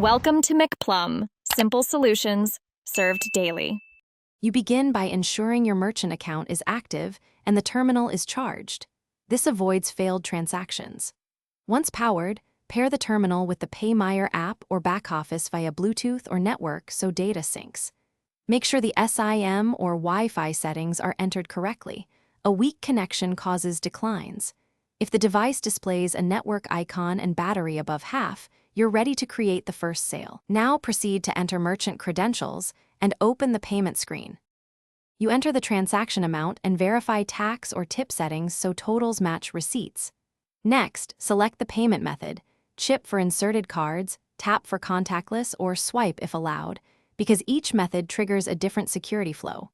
Welcome to McPlum, simple solutions served daily. You begin by ensuring your merchant account is active and the terminal is charged. This avoids failed transactions. Once powered, pair the terminal with the Paymaya app or backoffice via Bluetooth or network so data syncs. Make sure the SIM or Wi-Fi settings are entered correctly. A weak connection causes declines. If the device displays a network icon and battery above half, you're ready to create the first sale. Now proceed to enter merchant credentials and open the payment screen. You enter the transaction amount and verify tax or tip settings so totals match receipts. Next, select the payment method, chip for inserted cards, tap for contactless, or swipe if allowed, because each method triggers a different security flow.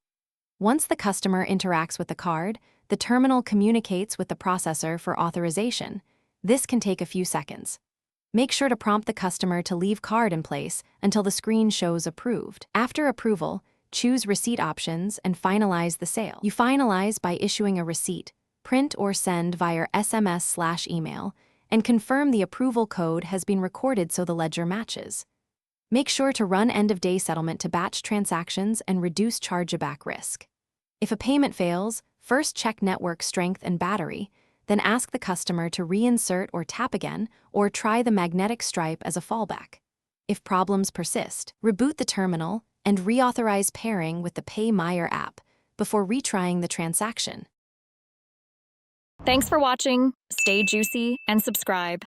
Once the customer interacts with the card, the terminal communicates with the processor for authorization. This can take a few seconds. Make sure to prompt the customer to leave card in place until the screen shows approved. After approval, choose receipt options and finalize the sale. You finalize by issuing a receipt, print or send via SMS/email, and confirm the approval code has been recorded so the ledger matches. Make sure to run end-of-day settlement to batch transactions and reduce chargeback risk. If a payment fails, first check network strength and battery, then ask the customer to reinsert or tap again, or try the magnetic stripe as a fallback. If problems persist, reboot the terminal and reauthorize pairing with the Paymaya app before retrying the transaction. Thanks for watching. Stay juicy and subscribe.